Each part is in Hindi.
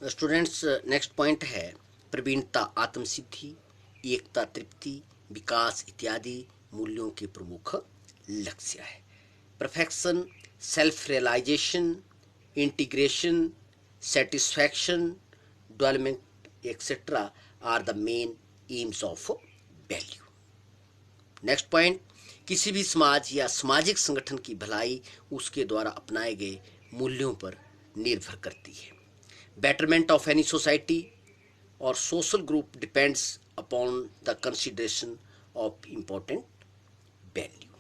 स्टूडेंट्स, नेक्स्ट पॉइंट है प्रवीणता, आत्मसिद्धि, एकता, तृप्ति, विकास इत्यादि मूल्यों के प्रमुख लक्ष्य है। Perfection, self realisation, integration, satisfaction, development etcetera are the main aims of value. Next point, किसी भी समाज या सामाजिक संगठन की भलाई उसके द्वारा अपनाए गए मूल्यों पर निर्भर करती है। बेटरमेंट ऑफ एनी सोसाइटी और social group depends upon the consideration of important value.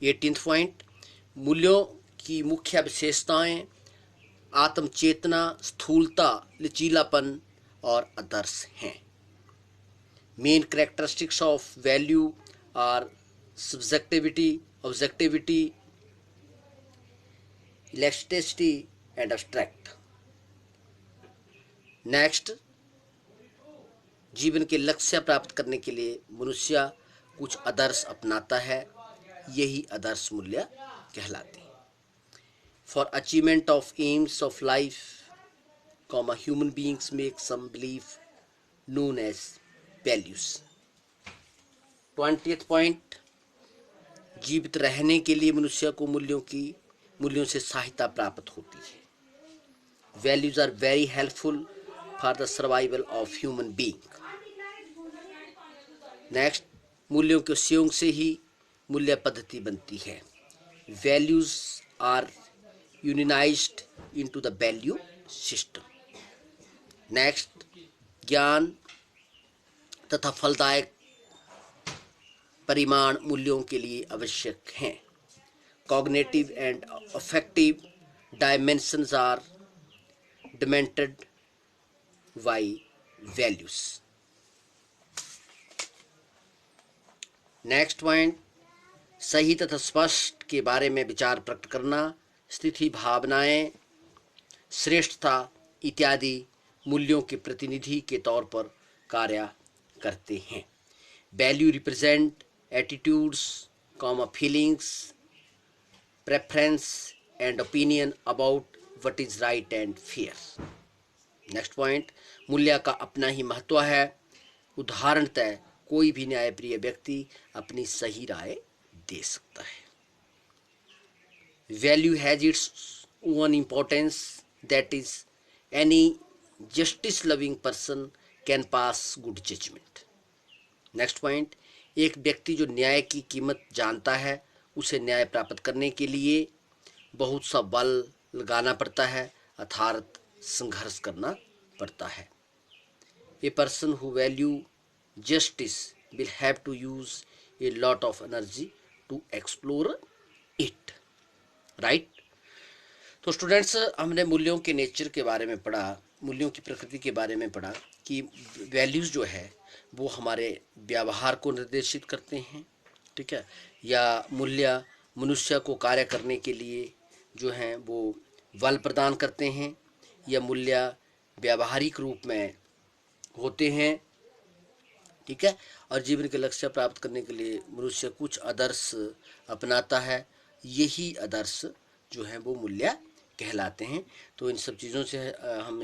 18th point, मूल्यों की मुख्य विशेषताएं आत्मचेतना, स्थूलता, लचीलापन और आदर्श हैं। Main characteristics of value are subjectivity, objectivity, elasticity and abstract. Next, जीवन के लक्ष्य प्राप्त करने के लिए मनुष्य कुछ आदर्श अपनाता है, यही आदर्श मूल्य कहलाते हैं। For achievement of aims of life, human beings make some belief known as values. 20th point, जीवित रहने के लिए मनुष्य को मूल्यों से सहायता प्राप्त होती है। Values are very helpful for the survival of human being. Next, मूल्यों के संयोग से ही मूल्य पद्धति बनती है। Values are unionised into the value system. Next, ज्ञान तथा फलदायक परिमाण मूल्यों के लिए आवश्यक हैं। Cognitive and affective dimensions are demented by values. Next point, सही तथा स्पष्ट के बारे में विचार प्रकट करना, स्थिति, भावनाएं, श्रेष्ठता इत्यादि मूल्यों के प्रतिनिधि के तौर पर कार्य करते हैं। Value represent attitudes, feelings, preference and opinion about what is right and fair. Next point, मूल्य का अपना ही महत्व है। उदाहरणतः कोई भी न्यायप्रिय व्यक्ति अपनी सही राय दे सकता है। Value has its own importance, that is any justice loving person can pass good judgement. Next point, एक व्यक्ति जो न्याय की कीमत जानता है उसे न्याय प्राप्त करने के लिए बहुत सा बल लगाना पड़ता है, अर्थात संघर्ष करना पड़ता है। A person who value justice will have to use a lot of energy to explore it, right? तो स्टूडेंट्स, हमने मूल्यों के नेचर के बारे में पढ़ा, मूल्यों की प्रकृति के बारे में पढ़ा कि वैल्यूज़ जो है वो हमारे व्यवहार को निर्देशित करते हैं, ठीक है, या मूल्य मनुष्य को कार्य करने के लिए जो हैं वो बल प्रदान करते हैं, या मूल्य व्यावहारिक रूप में होते हैं, ठीक है। और जीवन के लक्ष्य प्राप्त करने के लिए मनुष्य कुछ आदर्श अपनाता है, यही आदर्श जो है वो मूल्य कहलाते हैं। तो इन सब चीज़ों से हम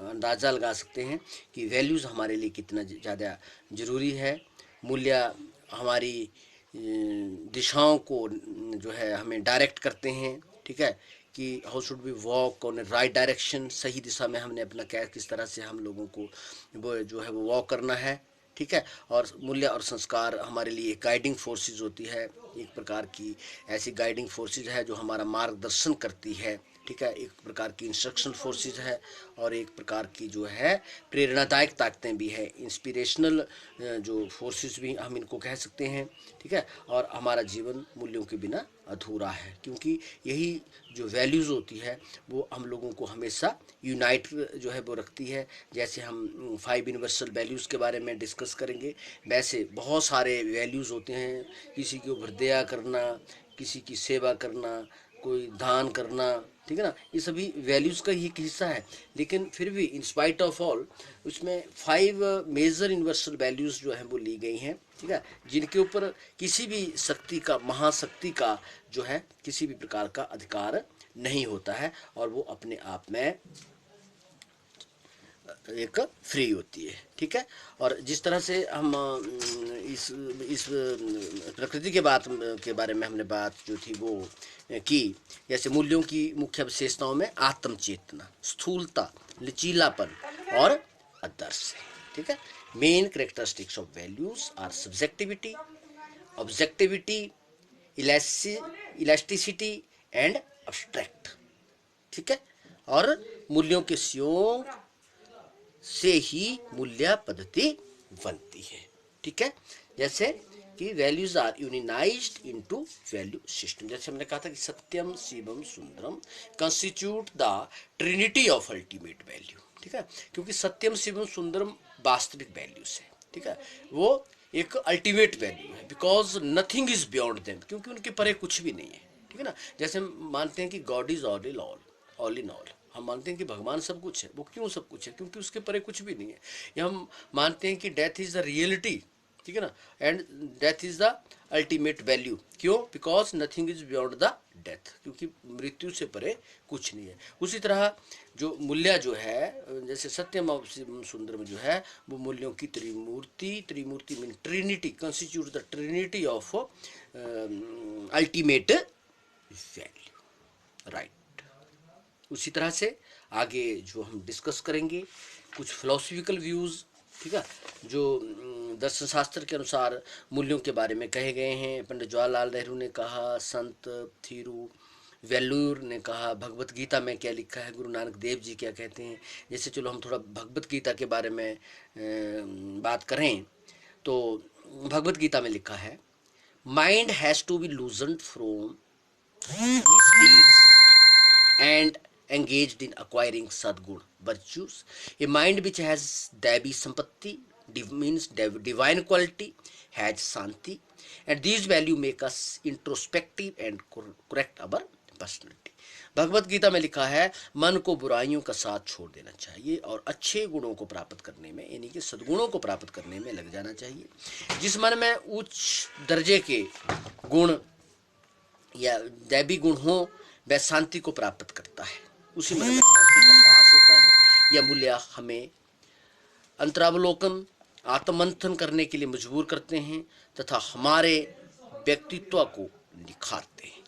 अंदाज़ा लगा सकते हैं कि वैल्यूज़ हमारे लिए कितना ज़्यादा ज़रूरी है। मूल्य हमारी दिशाओं को जो है हमें डायरेक्ट करते हैं, ठीक है, कि how should be walk on right direction, सही दिशा में हमने अपना किस तरह से हम लोगों को वो जो है वो वॉक करना है, ठीक है। और मूल्य और संस्कार हमारे लिए गाइडिंग फोर्सेस होती है, एक प्रकार की ऐसी गाइडिंग फोर्सेस है जो हमारा मार्गदर्शन करती है, ठीक है, एक प्रकार की इंस्ट्रक्शन फोर्सेस है, और एक प्रकार की जो है प्रेरणादायक ताकतें भी है, इंस्पिरेशनल जो फोर्सेस भी हम इनको कह सकते हैं, ठीक है। और हमारा जीवन मूल्यों के बिना अधूरा है, क्योंकि यही जो वैल्यूज़ होती है वो हम लोगों को हमेशा यूनाइट जो है वो रखती है। जैसे हम 5 यूनिवर्सल वैल्यूज़ के बारे में डिस्कस करेंगे, वैसे बहुत सारे वैल्यूज़ होते हैं, किसी के ऊपर दया करना, किसी की सेवा करना, कोई दान करना, ठीक है ना, ये सभी वैल्यूज़ का ही एक हिस्सा है। लेकिन फिर भी इन स्पाइट ऑफ ऑल उसमें 5 मेजर यूनिवर्सल वैल्यूज़ जो हैं वो ली गई हैं, ठीक है, जिनके ऊपर किसी भी शक्ति का, महाशक्ति का जो है किसी भी प्रकार का अधिकार नहीं होता है, और वो अपने आप में एक फ्री होती है, ठीक है। और जिस तरह से हम इस प्रकृति के बारे में हमने बात जो थी वो की, जैसे मूल्यों की मुख्य विशेषताओं में आत्मचेतना, स्थूलता, लचीलापन और आदर्श है, ठीक है। Main characteristics of values are subjectivity, objectivity, elasticity and abstract, ठीक है। और मूल्यों के संयोग से ही मूल्य पद्धति बनती है, ठीक है। जैसे कि values are unionised into value system, जैसे हमने कहा था कि सत्यम शिवम सुंदरम constitute the trinity of ultimate value, ठीक है। क्योंकि सत्यम शिवम सुंदरम वास्तविक वैल्यूज है, ठीक है। वो एक अल्टीमेट वैल्यू है, because nothing is beyond them, क्योंकि उनके परे कुछ भी नहीं है, ठीक है ना। जैसे हम मानते हैं कि God is all in all, हम मानते हैं कि भगवान सब कुछ है, वो क्यों सब कुछ है, क्योंकि उसके परे कुछ भी नहीं है। या हम मानते हैं कि डेथ इज द रियलिटी, ठीक है ना, and death is the ultimate value, क्यों, because nothing is beyond the death, क्योंकि मृत्यु से परे कुछ नहीं है। उसी तरह जो मूल्य जो है, जैसे सत्यम और सुंदरम जो है, वो मूल्यों की त्रिमूर्ति mean trinity, constitute the trinity of ultimate value, right. उसी तरह से आगे जो हम डिस्कस करेंगे कुछ फिलोसफिकल व्यूज़, ठीक है, जो दर्शन शास्त्र के अनुसार मूल्यों के बारे में कहे गए हैं। पंडित जवाहरलाल नेहरू ने कहा, संत थिरू वेल्लूर ने कहा, भगवत गीता में क्या लिखा है, गुरु नानक देव जी क्या कहते हैं। जैसे चलो हम थोड़ा भगवत गीता के बारे में बात करें तो भगवत गीता में लिखा है, mind has to be loosened from and engaged in acquiring sadgun virtues. A mind which has devi sampatti, means divine quality, has shanti, and these value make us introspective and correct our personality. Bhagavad Gita में लिखा है, मन को बुराइयों का साथ छोड़ देना चाहिए और अच्छे गुणों को प्राप्त करने में, यानी कि सद्गुणों को प्राप्त करने में लग जाना चाहिए। जिस मन में उच्च दर्जे के गुण या दैवी गुण हो, वह शांति को प्राप्त करता है, उसी मन में शांति का वास होता है। यह मूल्य हमें अंतरावलोकन, आत्ममंथन करने के लिए मजबूर करते हैं तथा हमारे व्यक्तित्व को निखारते हैं।